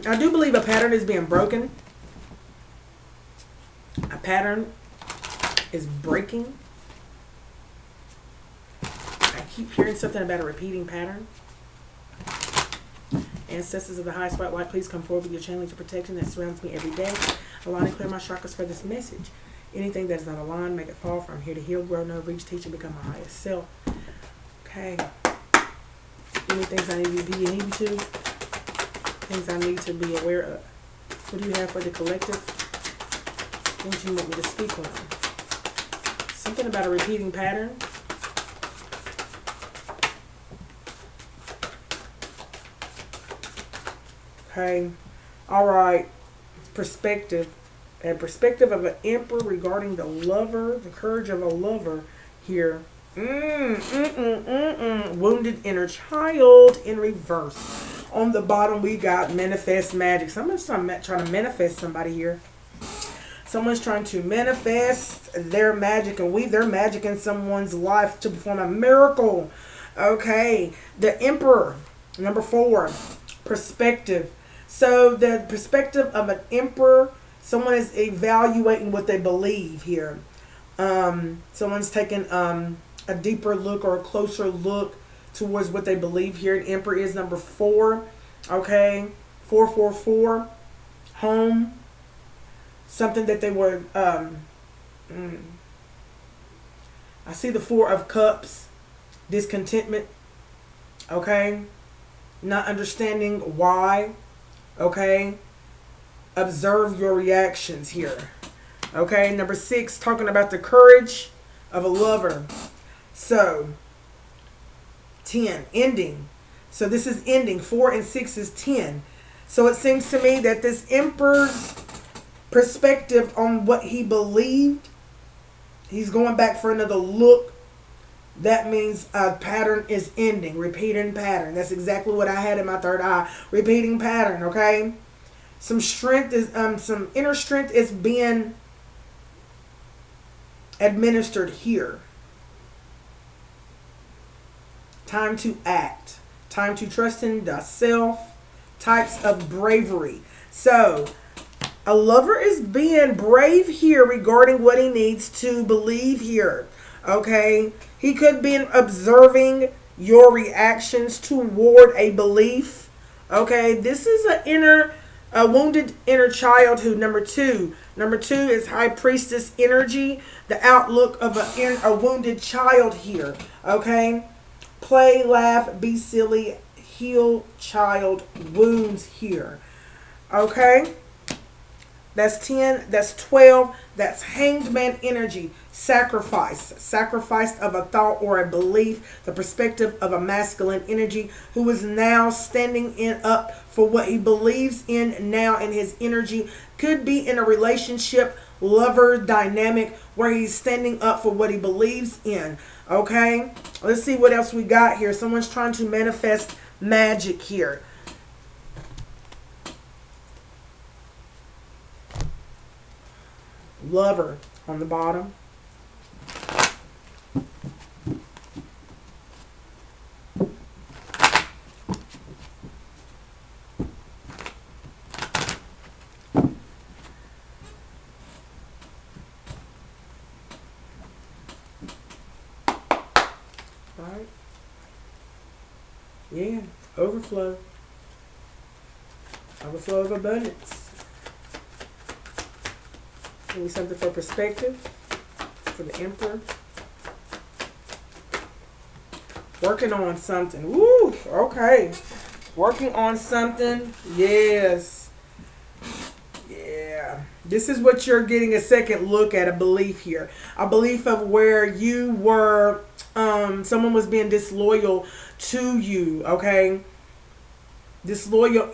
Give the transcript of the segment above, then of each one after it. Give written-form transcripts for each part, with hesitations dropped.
I do believe a pattern is being broken. A pattern is breaking. I keep hearing something about a repeating pattern. Ancestors of the highest white light, please come forward with your channels of protection that surrounds me every day. Align and clear my chakras for this message. Anything that is not aligned, make it fall. For I'm here to heal, grow, know, reach, teach, and become my highest self. Okay. Any things I need to be to? Things I need to be aware of. What do you have for the collective? What do you want me to speak on? Something about a repeating pattern. Okay. All right. Perspective. A perspective of an emperor regarding the lover, the courage of a lover here. Wounded inner child in reverse. On the bottom, we got manifest magic. Someone's trying to manifest somebody here. Someone's trying to manifest their magic and weave their magic in someone's life to perform a miracle. Okay. The emperor. Number 4. Perspective. So the perspective of an emperor, someone is evaluating what they believe here. Someone's taking a deeper look or a closer look towards what they believe here. An emperor is number 4. Okay. 444. Home. Something that they were, I see the 4 of Cups. Discontentment. Okay. Not understanding why. Okay. Observe your reactions here. Okay. Number 6, talking about the courage of a lover. So, 10, ending. So this is ending. 4 and 6 is 10. So it seems to me that this emperor's perspective on what he believed, he's going back for another look. That means a pattern is ending. Repeating pattern. That's exactly what I had in my third eye. Repeating pattern, okay? Some strength is some inner strength is being administered here. Time to act. Time to trust in the self. Types of bravery. So, a lover is being brave here regarding what he needs to believe here. Okay? He could be observing your reactions toward a belief. Okay? This is a wounded inner childhood. Number 2. Number 2 is high priestess energy. The outlook of a wounded child here. Okay? Play, laugh, be silly, heal child wounds here. Okay? That's 10. That's 12. That's hanged man energy. Sacrifice. Sacrifice of a thought or a belief. The perspective of a masculine energy who is now standing up for what he believes in now in his energy. Could be in a relationship, lover dynamic where he's standing up for what he believes in. Okay? Let's see what else we got here. Someone's trying to manifest magic here. Lover on the bottom. Right. Yeah, overflow. Overflow of abundance. Give me something for perspective for the emperor. Working on something. Woo! Okay. Working on something. Yes. Yeah. This is what you're getting a second look at, a belief here. A belief of where you were, someone was being disloyal to you, okay? Disloyal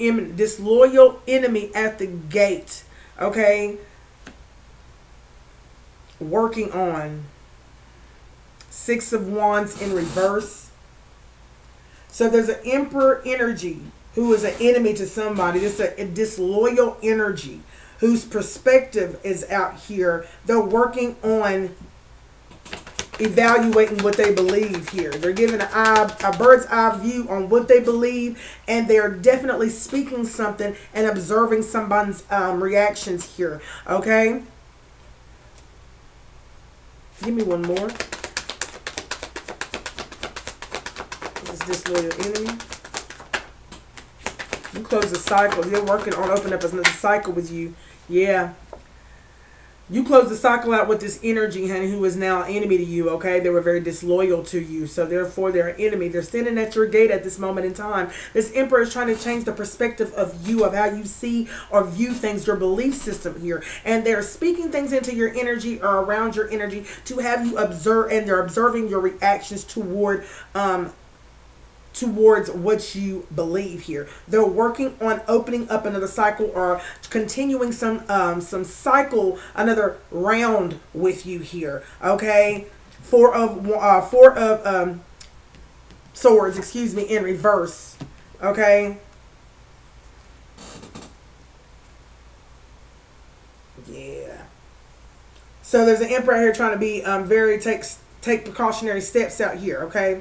enemy at the gate, okay? Working on 6 of Wands in reverse. So there's an emperor energy who is an enemy to somebody. This is a disloyal energy whose perspective is out here. They're working on evaluating what they believe here. They're giving a bird's eye view on what they believe, and they're definitely speaking something and observing someone's reactions here. Okay? Give me one more. This disloyal enemy. You close the cycle. They're working on opening up another cycle with you. Yeah. You close the cycle out with this energy, honey, who is now an enemy to you, okay? They were very disloyal to you, so therefore they're an enemy. They're standing at your gate at this moment in time. This Emperor is trying to change the perspective of you, of how you see or view things, your belief system here. And they're speaking things into your energy or around your energy to have you observe, and they're observing your reactions towards what you believe here. They're working on opening up another cycle or continuing some cycle, another round with you here. Okay, four of swords, excuse me, in reverse. Okay. Yeah. So there's an emperor here trying to be very take precautionary steps out here. Okay.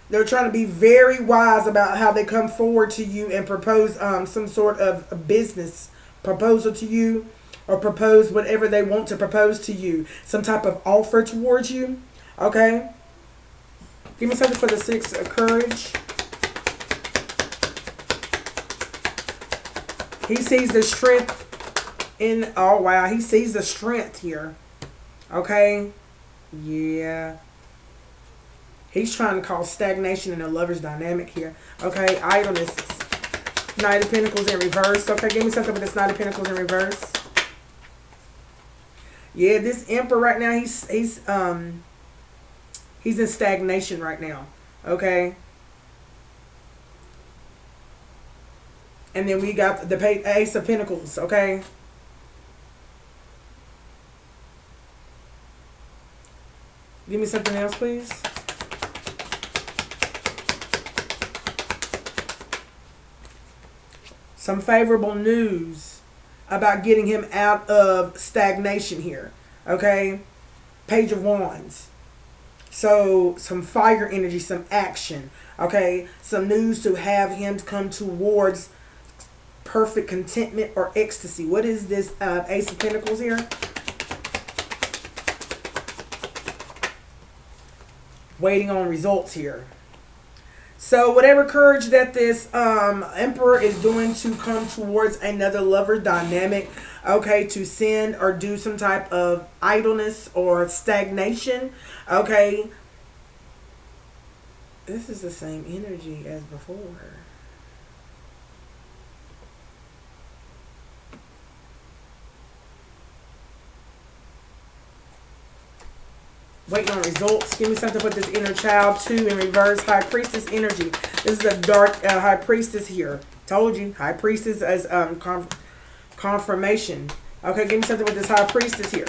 They're trying to be very wise about how they come forward to you and propose some sort of a business proposal to you, or propose whatever they want to propose to you. Some type of offer towards you. Okay? Give me something for the 6 of courage. He sees the strength in... Oh, wow. He sees the strength here. Okay? Yeah. He's trying to cause stagnation in a lover's dynamic here. Okay, idleness. Knight of Pentacles in reverse. Okay, give me something with this Knight of Pentacles in reverse. Yeah, this Emperor right now, he's in stagnation right now. Okay. And then we got the Ace of Pentacles. Okay. Give me something else, please. Some favorable news about getting him out of stagnation here. Okay? Page of Wands. So, some fire energy, some action. Okay? Some news to have him come towards perfect contentment or ecstasy. What is this Ace of Pentacles here? Waiting on results here. So whatever courage that this Emperor is doing to come towards another lover dynamic, okay, to send or do some type of idleness or stagnation, okay, this is the same energy as before. Waiting on results. Give me something with this inner child too in reverse. High Priestess energy. This is a dark High Priestess here. Told you. High Priestess as confirmation. Okay, give me something with this High Priestess here.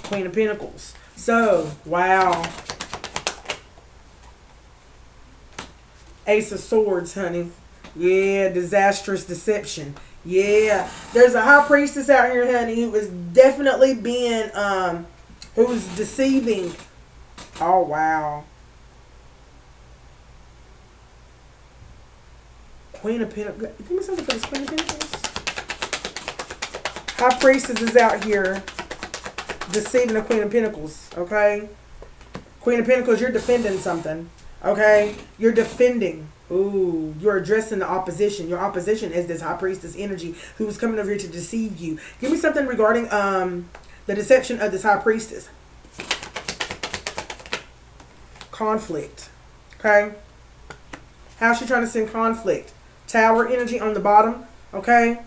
Queen of Pentacles. So, wow. Ace of Swords, honey. Yeah, disastrous deception. Yeah, there's a High Priestess out here, honey, who is definitely being, who is deceiving. Oh, wow. Queen of Pentacles. Give me something for this Queen of Pentacles. High Priestess is out here deceiving the Queen of Pentacles, okay? Queen of Pentacles, you're defending something, okay? You're defending. Ooh, you're addressing the opposition. Your opposition is this High Priestess energy who's coming over here to deceive you. Give me something regarding the deception of this High Priestess. Conflict. Okay? How's she trying to send conflict? Tower energy on the bottom. Okay?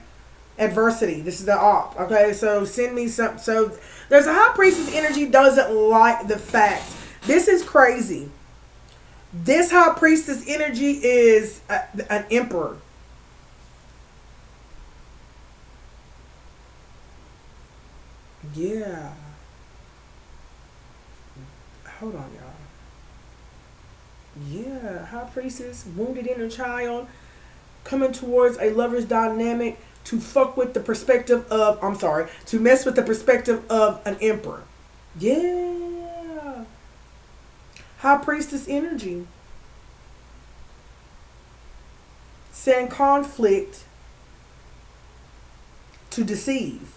Adversity. This is the op. Okay? So send me some. So there's a High Priestess energy doesn't like the fact. This is crazy. This High Priestess energy is an Emperor. Yeah. Hold on, y'all. Yeah, High Priestess, wounded inner child, coming towards a lover's dynamic to fuck with the perspective of, I'm sorry, to mess with the perspective of an emperor. Yeah. High Priestess energy. Setting conflict to deceive.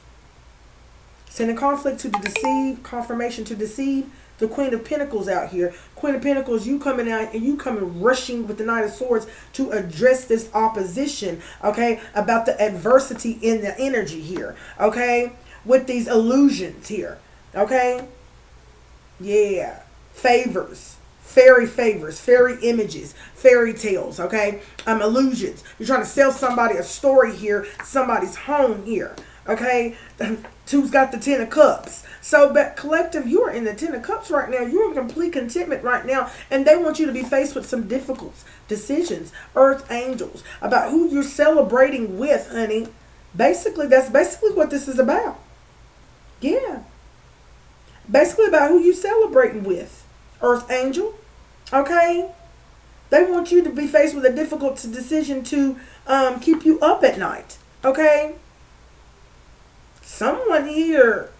Sending conflict to deceive, confirmation to deceive. The Queen of Pentacles out here. Queen of Pentacles, you coming out and you coming rushing with the Knight of Swords to address this opposition, okay, about the adversity in the energy here, okay, with these illusions here, okay, yeah, favors, fairy images, fairy tales, okay, illusions. You're trying to sell somebody a story here, somebody's home here, okay. Who's got the Ten of Cups. So, but collective, you are in the Ten of Cups right now. You're in complete contentment right now. And they want you to be faced with some difficult decisions. Earth angels. About who you're celebrating with, honey. Basically, that's basically what this is about. Yeah. Basically about who you're celebrating with. Earth angel. Okay. They want you to be faced with a difficult decision to keep you up at night. Okay. Someone here,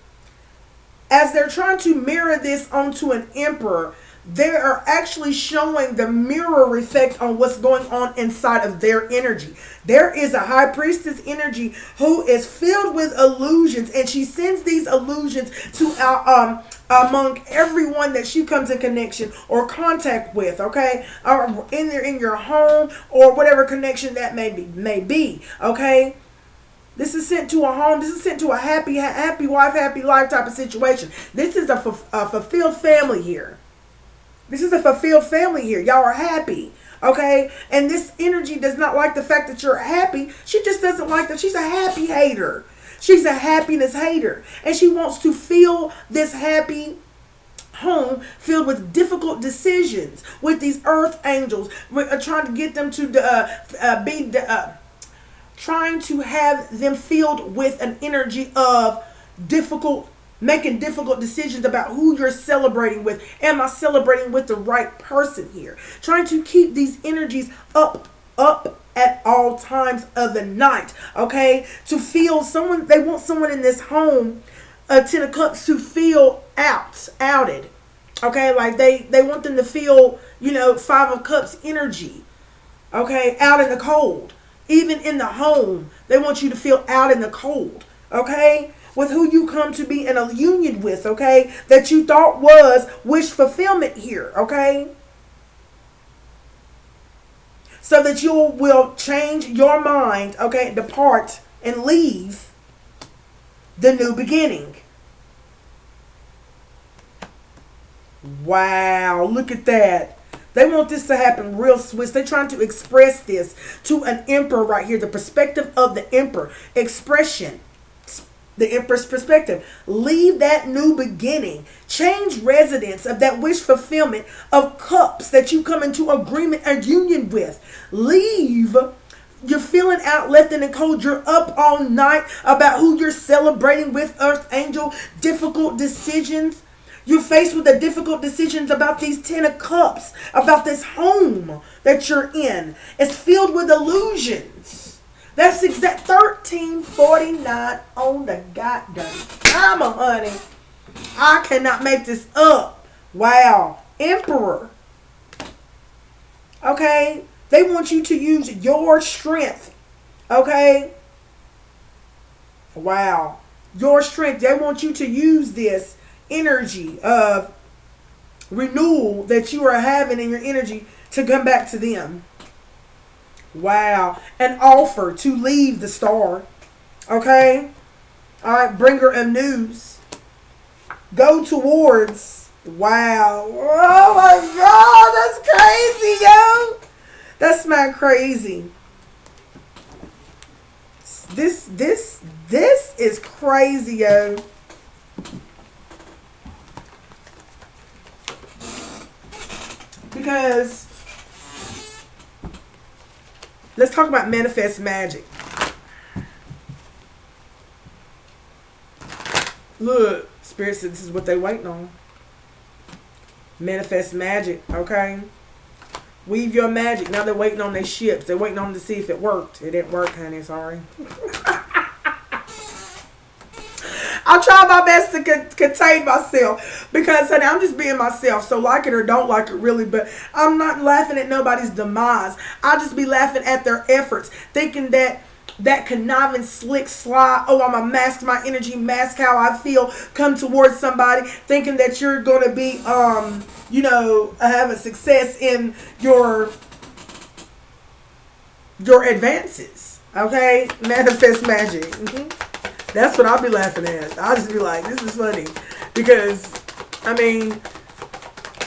as they're trying to mirror this onto an emperor, they are actually showing the mirror effect on what's going on inside of their energy. There is a High Priestess energy who is filled with illusions, and she sends these illusions to among everyone that she comes in connection or contact with, okay, or in your home or whatever connection that may be, okay. This is sent to a home. This is sent to a happy wife, happy life type of situation. This is a fulfilled family here. This is a fulfilled family here. Y'all are happy. Okay? And this energy does not like the fact that you're happy. She just doesn't like that. She's a happy hater. She's a happiness hater. And she wants to feel this happy home filled with difficult decisions with these earth angels. We're trying to get them to trying to have them filled with an energy of making difficult decisions about who you're celebrating with. Am I celebrating with the right person here? Trying to keep these energies up at all times of the night, okay? To feel someone, they want someone in this home, Ten of Cups, to feel outed, okay? Like they want them to feel, Five of Cups energy, okay? Out in the cold. Even in the home, they want you to feel out in the cold, okay? With who you come to be in a union with, okay? That you thought was wish fulfillment here, okay? So that you will change your mind, okay? Depart and leave the new beginning. Wow, look at that. They want this to happen real swift. They're trying to express this to an emperor right here. The perspective of the emperor. Expression. The emperor's perspective. Leave that new beginning. Change residence of that wish fulfillment of cups that you come into agreement and union with. Leave. You're feeling out, left in the cold. You're up all night about who you're celebrating with, Earth Angel. Difficult decisions. You're faced with the difficult decisions about these Ten of Cups, about this home that you're in. It's filled with illusions. That's exact 1349 on the goddamn timer, honey. I cannot make this up. Wow. Emperor. Okay? They want you to use your strength. Okay? Wow. Your strength. They want you to use this energy of renewal that you are having in your energy to come back to them. Wow. An offer to leave the star. Okay? Alright, bringer of news. Go towards. Wow. Oh my God, that's crazy, yo. That's not crazy. This is crazy, yo. Because let's talk about manifest magic. Look, Spirit said this is what they waiting on. Manifest magic, okay? Weave your magic. Now they're waiting on their ships. They're waiting on to see if it worked. It didn't work, honey. Sorry. I'll try my best to contain myself because, honey, I'm just being myself. So like it or don't like it, really. But I'm not laughing at nobody's demise. I'll just be laughing at their efforts, thinking that conniving, slick, sly, oh, I'm a mask my energy, mask how I feel, come towards somebody, thinking that you're going to be, having success in your advances. Okay? Manifest magic. That's what I'll be laughing at. I'll just be like, this is funny. Because, I mean,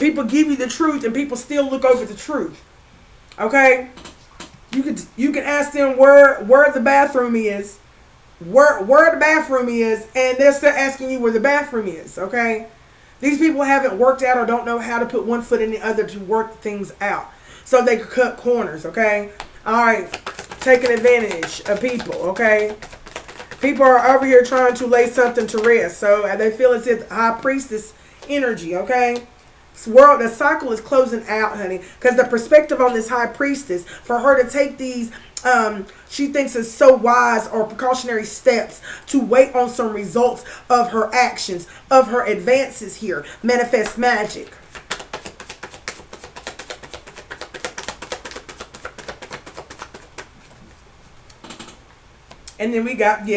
people give you the truth and people still look over the truth. Okay? You can ask them where the bathroom is. Where the bathroom is, and they're still asking you where the bathroom is. Okay? These people haven't worked out or don't know how to put one foot in the other to work things out. So they could cut corners. Okay? Alright. Taking advantage of people. Okay? People are over here trying to lay something to rest. So they feel as if high priestess energy, okay? The cycle is closing out, honey. Because the perspective on this high priestess, for her to take these, she thinks is so wise or precautionary steps to wait on some results of her actions, of her advances here. Manifest magic. And then we got,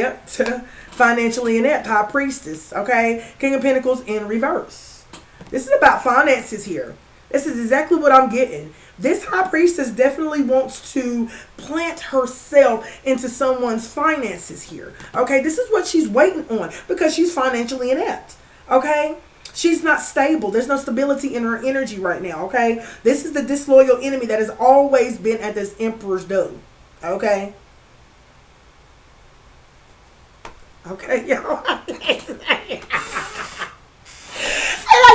financially inept, high priestess, okay? King of Pentacles in reverse. This is about finances here. This is exactly what I'm getting. This high priestess definitely wants to plant herself into someone's finances here, okay? This is what she's waiting on because she's financially inept, okay? She's not stable. There's no stability in her energy right now, okay? This is the disloyal enemy that has always been at this Emperor's door, okay? Okay, y'all. And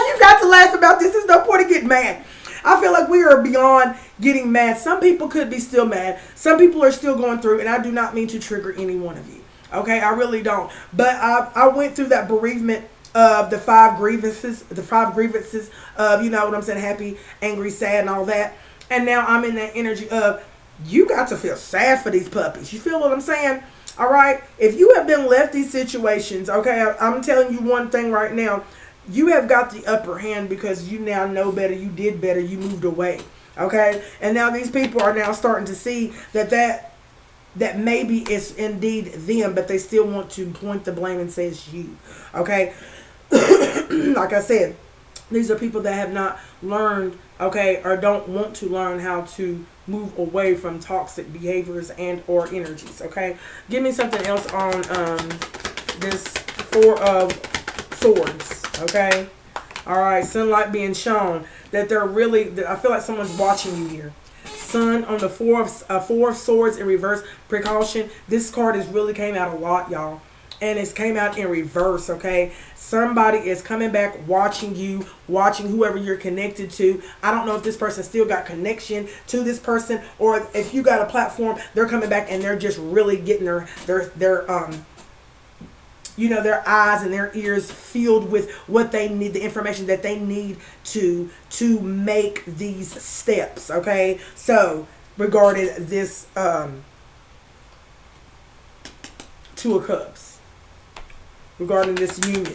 you got to laugh about this. There's no point in getting mad. I feel like we are beyond getting mad. Some people could be still mad. Some people are still going through, and I do not mean to trigger any one of you. Okay, I really don't. But I went through that bereavement of the 5 grievances. The 5 grievances of, you know what I'm saying, happy, angry, sad, and all that. And now I'm in that energy of, you got to feel sad for these puppies. You feel what I'm saying? All right, if you have been left these situations, okay, I'm telling you one thing right now. You have got the upper hand because you now know better, you did better, you moved away, okay? And now these people are now starting to see that maybe it's indeed them, but they still want to point the blame and say it's you, okay? Like I said, these are people that have not learned, okay, or don't want to learn how to move away from toxic behaviors and or energies, okay? Give me something else on this 4 of Swords, okay? All right, sunlight being shown. That they're really, I feel like someone's watching you here. Sun on the 4 of Swords in reverse. Precaution. This card has really came out a lot, y'all. And it's came out in reverse, okay? Somebody is coming back, watching you, watching whoever you're connected to. I don't know if this person still got connection to this person, or if you got a platform, they're coming back and they're just really getting their eyes and their ears filled with what they need, the information that they need to make these steps, okay? So, regarding this 2 of Cups. Regarding this union.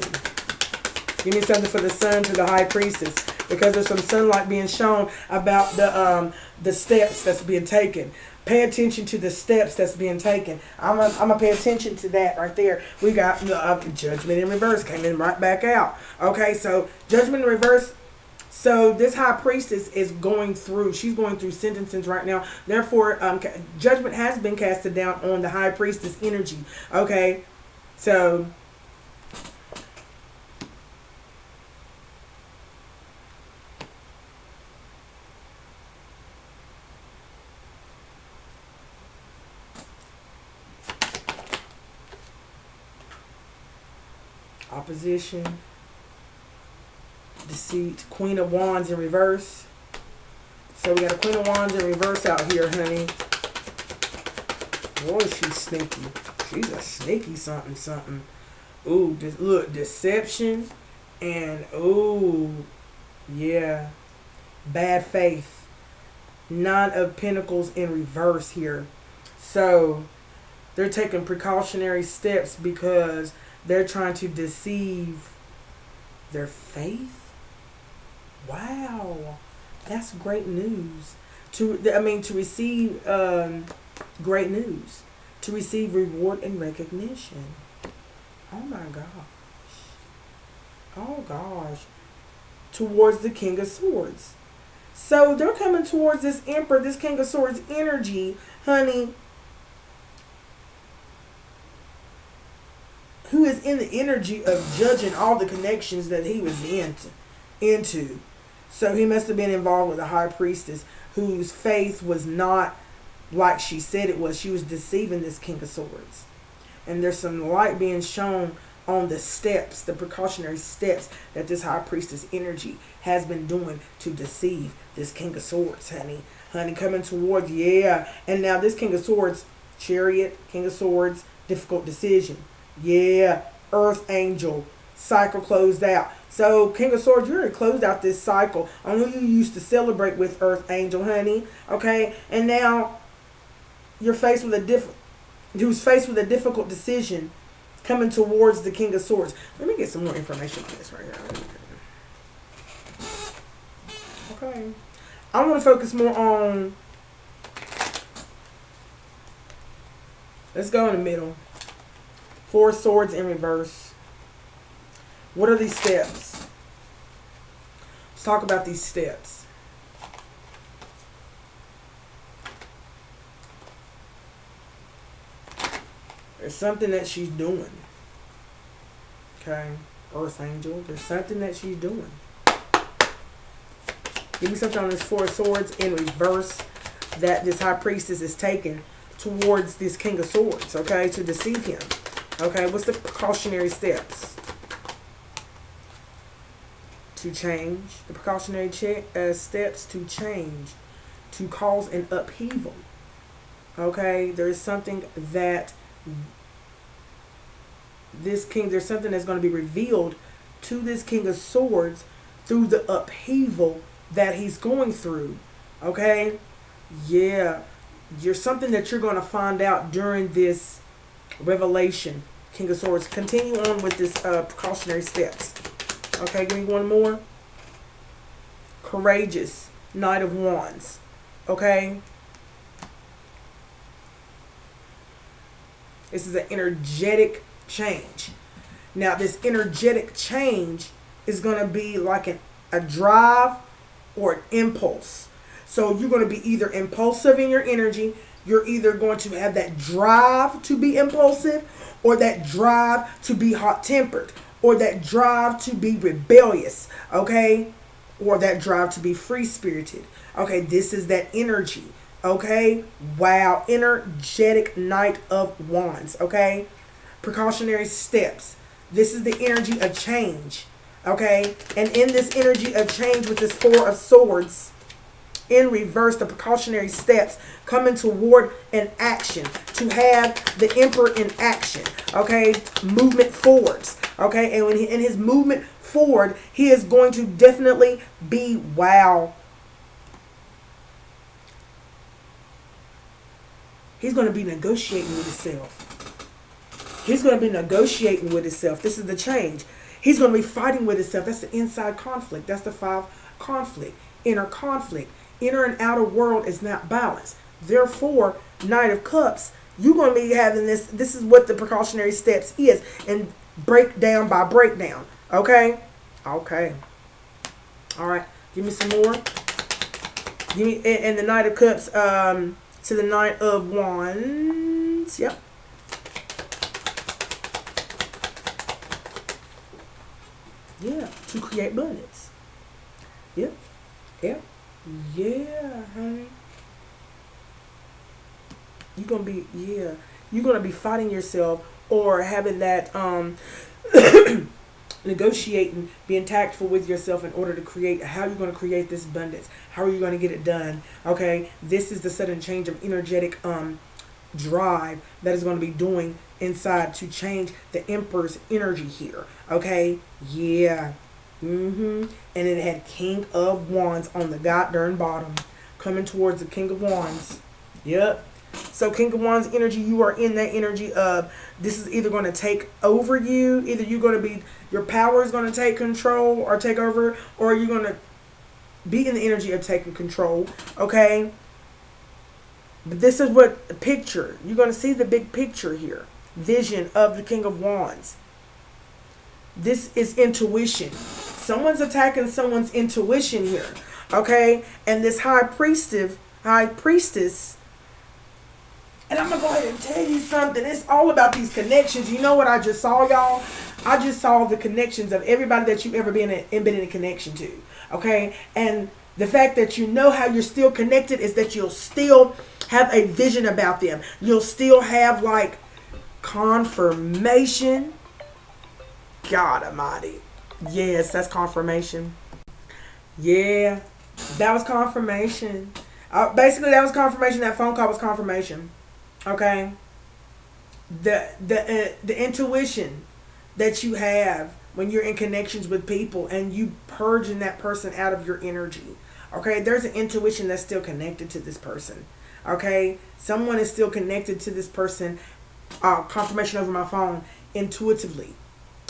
Give me something for the Sun to the High Priestess. Because there's some sunlight being shown about the steps that's being taken. Pay attention to the steps that's being taken. I'm gonna pay attention to that right there. We got Judgment in reverse. Came in right back out. Okay, so Judgment in reverse. So this High Priestess is going through. She's going through sentences right now. Therefore, judgment has been casted down on the High Priestess energy. Okay, so opposition, deceit, Queen of Wands in reverse. So we got a Queen of Wands in reverse out here, honey. Boy, she's sneaky. She's a sneaky something. Ooh, look, deception and ooh, yeah, bad faith. Nine of Pentacles in reverse here. So they're taking precautionary steps because they're trying to deceive their faith. Wow, that's great news. To receive great news, to receive reward and recognition. Oh my gosh. Oh gosh. Towards the King of Swords. So they're coming towards this Emperor, this King of Swords energy, honey, who is in the energy of judging all the connections that he was into. So he must have been involved with a high priestess whose faith was not like she said it was. She was deceiving this King of Swords. And there's some light being shown on the steps, the precautionary steps that this high priestess energy has been doing to deceive this King of Swords, honey. Honey, coming towards, yeah. And now this King of Swords, Chariot, King of Swords, difficult decision. Yeah, Earth Angel, cycle closed out. So, King of Swords, you already closed out this cycle on who you used to celebrate with, Earth Angel, honey. Okay, and now you're faced with who's faced with a difficult decision coming towards the King of Swords. Let me get some more information on this right here. Okay. I want to focus more on, let's go in the middle. Four Swords in reverse. What are these steps? Let's talk about these steps. There's something that she's doing. Okay. Earth Angel. There's something that she's doing. Give me something on this Four Swords in reverse that this High Priestess is taking towards this King of Swords, okay, to deceive him. Okay, what's the precautionary steps? To change. The precautionary steps to change. To cause an upheaval. Okay, there is something that there's something that's going to be revealed to this King of Swords through the upheaval that he's going through. Okay? Yeah. You're something that you're going to find out during this revelation, King of Swords. Continue on with this precautionary steps. Okay, give me one more. Courageous, Knight of Wands. Okay? This is an energetic change. Now, this energetic change is going to be like a drive or an impulse. So you're going to be either impulsive in your energy, you're either going to have that drive to be impulsive, or that drive to be hot-tempered, or that drive to be rebellious, okay? Or that drive to be free-spirited. Okay, this is that energy, okay? Wow, energetic Knight of Wands, okay? Precautionary steps. This is the energy of change, okay? And in this energy of change with this Four of Swords, in reverse, the precautionary steps coming toward an action, to have the Emperor in action, okay? Movement forwards, okay? And when in his movement forward, he is going to definitely be, wow, he's going to be negotiating with himself. He's going to be negotiating with himself. This is the change. He's going to be fighting with himself. That's the inside conflict. That's the 5 conflict, inner conflict. Inner and outer world is not balanced. Therefore, Knight of Cups, you're going to be having this. This is what the precautionary steps is. And breakdown by breakdown. Okay? Okay. All right. Give me some more. Give me, and the Knight of Cups to the Knight of Wands. Yep. Yeah. To create abundance. Yep. Yep. Yeah, honey. You're gonna be, yeah, you're gonna be fighting yourself or having that negotiating, being tactful with yourself in order to create how you're going to create this abundance. How are you going to get it done? Okay, this is the sudden change of energetic drive that is going to be doing inside to change the Emperor's energy here. Okay, yeah. And it had King of Wands on the goddamn bottom. coming towards the King of Wands. Yep. So King of Wands energy, you are in that energy of this is either going to take over you, either you're going to be, your power is going to take control or take over, or you're going to be in the energy of taking control, okay? But this is what picture, you're going to see the big picture here, vision of the King of Wands. This is intuition. Someone's attacking someone's intuition here, okay? And this high priestess, and I'm going to go ahead and tell you something. It's all about these connections. You know what I just saw, y'all? I just saw the connections of everybody that you've ever been in a connection to, okay? And the fact that you know how you're still connected is that you'll still have a vision about them. You'll still have, like, confirmation. God almighty. Yes, that's confirmation. Yeah, that was confirmation. Basically, that was confirmation. That phone call was confirmation. Okay, the intuition that you have when you're in connections with people and you purging that person out of your energy. Okay, there's an intuition that's still connected to this person. Okay, someone is still connected to this person. Confirmation over my phone intuitively.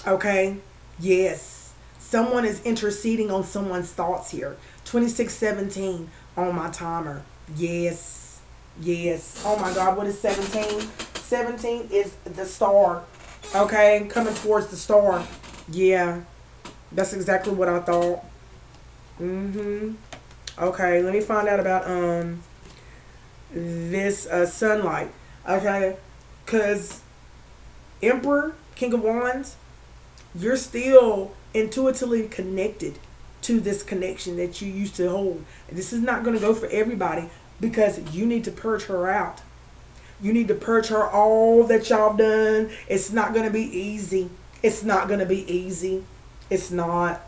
Okay, yes, someone is interceding on someone's thoughts here. 2617 on my timer. Yes. Yes. Oh my God, what is 17? 17 is the star. Okay, coming towards the star. Yeah, that's exactly what I thought. Okay, let me find out about this sunlight. Okay, because Emperor, King of Wands, you're still intuitively connected to this connection that you used to hold. This is not going to go for everybody, because you need to purge her out. You need to purge her all that y'all done. It's not going to be easy. It's not going to be easy. It's not.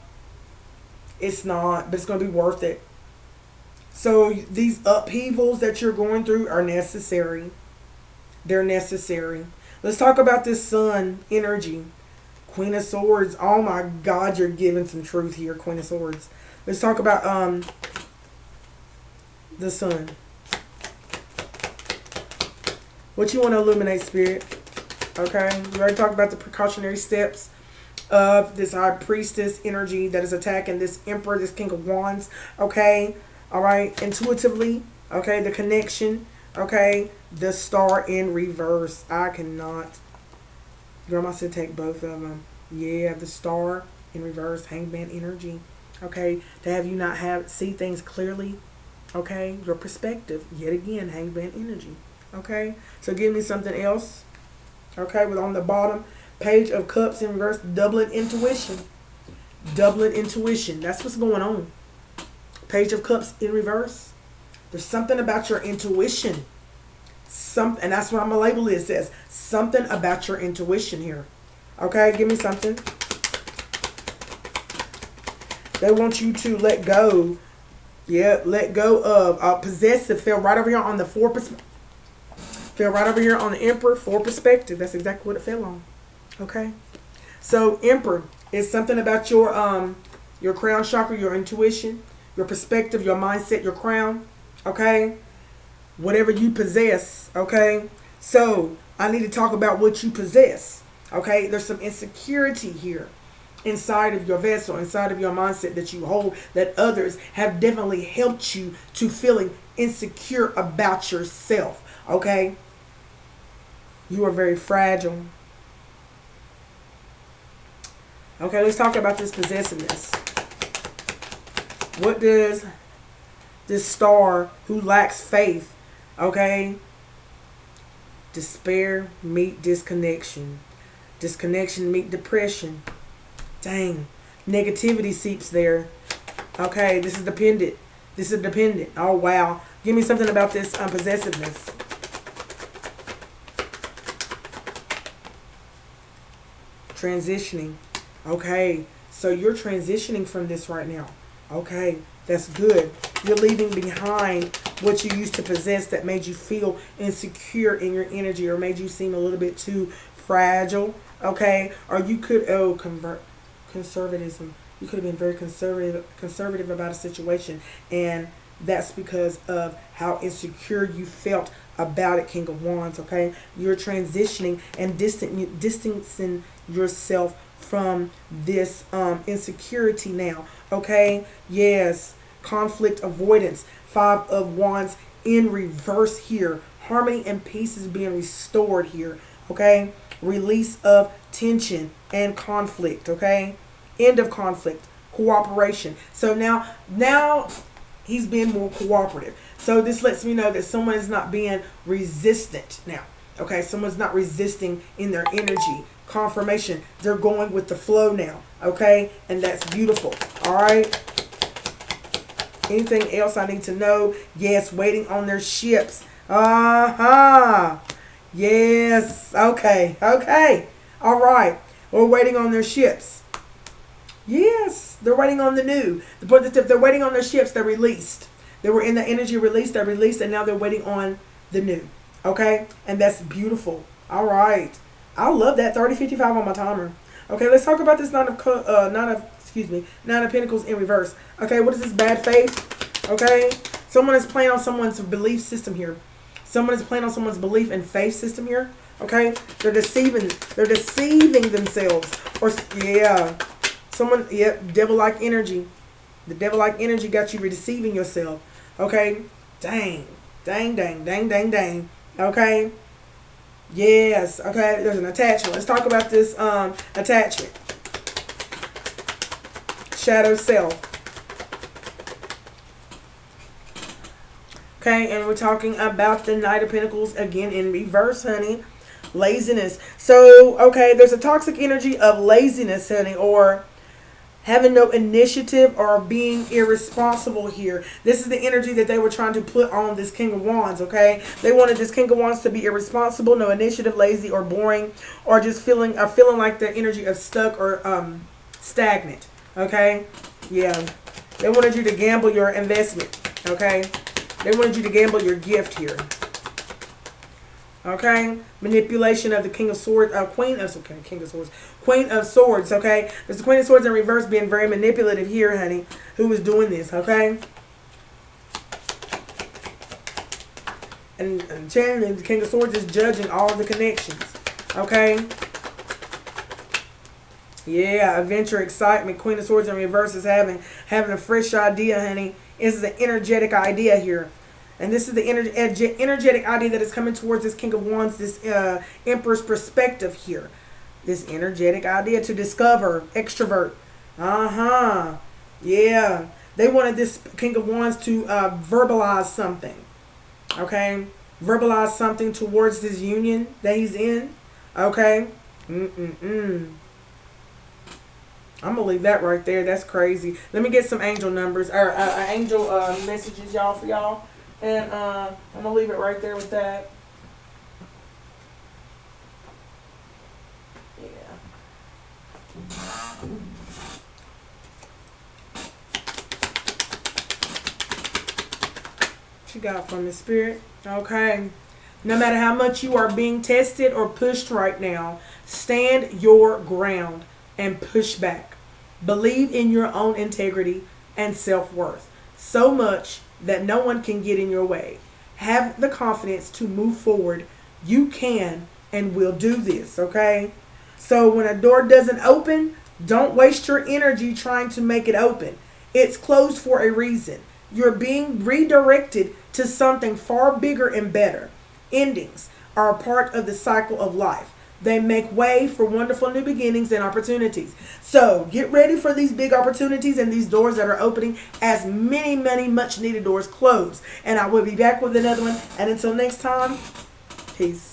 It's not. But it's going to be worth it. So these upheavals that you're going through are necessary. They're necessary. Let's talk about this sun energy. Queen of Swords. Oh my God, you're giving some truth here, Queen of Swords. Let's talk about the sun. What you want to illuminate, Spirit? Okay, we already talked about the precautionary steps of this high priestess energy that is attacking this emperor, this King of Wands. Okay, all right, intuitively. Okay, the connection. Okay, the star in reverse. I cannot. Grandma said take both of them. Yeah, the star in reverse, hangman energy. Okay, to have you not see things clearly. Okay, your perspective, yet again, hangman energy. Okay, so give me something else. Okay, with on the bottom, Page of Cups in reverse, doubling intuition. Doubling intuition, that's what's going on. Page of Cups in reverse. There's something about your intuition. And that's what I'm going to label it. It says something about your intuition here. Okay, give me something. They want you to let go. Yeah, let go of possessive. Fell right over here on the fell right over here on the Emperor for perspective. That's exactly what it fell on. Okay, so Emperor is something about your crown chakra, your intuition, your perspective, your mindset, your crown. Okay, whatever you possess. Okay, so I need to talk about what you possess. Okay, there's some insecurity here inside of your vessel, inside of your mindset that you hold, that others have definitely helped you to feeling insecure about yourself. Okay, you are very fragile. Okay, let's talk about this possessiveness. What does this star who lacks faith, okay, despair meet disconnection, disconnection meet depression. Dang, negativity seeps there. Okay, this is dependent. This is dependent. Oh wow, give me something about this possessiveness. Transitioning. Okay, so you're transitioning from this right now. Okay, that's good. You're leaving behind what you used to possess that made you feel insecure in your energy or made you seem a little bit too fragile. Okay, or you could conservatism. You could have been very conservative about a situation, and that's because of how insecure you felt about it, King of Wands, okay? You're transitioning and distancing yourself from this insecurity now, okay? Yes, conflict avoidance. Five of Wands in reverse here. Harmony and peace is being restored here, okay? Release of tension and conflict, okay? End of conflict. Cooperation. So now he's being more cooperative. So this lets me know that someone is not being resistant now. Okay, someone's not resisting in their energy. Confirmation. They're going with the flow now. Okay, and that's beautiful. All right. Anything else I need to know? Yes, waiting on their ships. Yes. Okay. Okay. All right. We're waiting on their ships. Yes, they're waiting on the new. But if they're waiting on their ships, they're released. They were in the energy release, they're released, and now they're waiting on the new. Okay? And that's beautiful. All right. I love that. 3055 on my timer. Okay, let's talk about this Nine of Pentacles in reverse. Okay, what is this? Bad faith? Okay? Someone is playing on someone's belief system here. Someone is playing on someone's belief and faith system here. Okay? They're deceiving themselves. Or yeah. Someone, yep, devil-like energy. The devil-like energy got you deceiving yourself. Okay? Dang. Dang, dang, dang, dang, dang. Okay? Yes. Okay, there's an attachment. Let's talk about this attachment. Shadow self. Okay, and we're talking about the Knight of Pentacles again in reverse, honey. Laziness. So, okay, there's a toxic energy of laziness, honey, or having no initiative or being irresponsible here. This is the energy that they were trying to put on this King of Wands, okay? They wanted this King of Wands to be irresponsible, no initiative, lazy, or boring, or just feeling like the energy of stuck or stagnant, okay? Yeah. They wanted you to gamble your investment, okay? They wanted you to gamble your gift here. Okay, manipulation of the King of Swords, Queen of Swords. Okay, there's the Queen of Swords in reverse being very manipulative here, honey. Who is doing this? Okay, and the King of Swords is judging all the connections. Okay, yeah, adventure, excitement. Queen of Swords in reverse is having a fresh idea, honey. This is an energetic idea here. And this is the energetic idea that is coming towards this King of Wands, this Emperor's perspective here. This energetic idea to discover, extrovert. Yeah. They wanted this King of Wands to verbalize something. Okay? Verbalize something towards this union that he's in. Okay? I'm going to leave that right there. That's crazy. Let me get some angel numbers, or angel messages, y'all, for y'all. And I'm going to leave it right there with that. Yeah. What you got from the Spirit? Okay. No matter how much you are being tested or pushed right now, stand your ground and push back. Believe in your own integrity and self-worth so much that no one can get in your way. Have the confidence to move forward. You can and will do this, okay? So when a door doesn't open, don't waste your energy trying to make it open. It's closed for a reason. You're being redirected to something far bigger and better. Endings are a part of the cycle of life. They make way for wonderful new beginnings and opportunities. So get ready for these big opportunities and these doors that are opening as many, many much needed doors close. And I will be back with another one. And until next time, peace.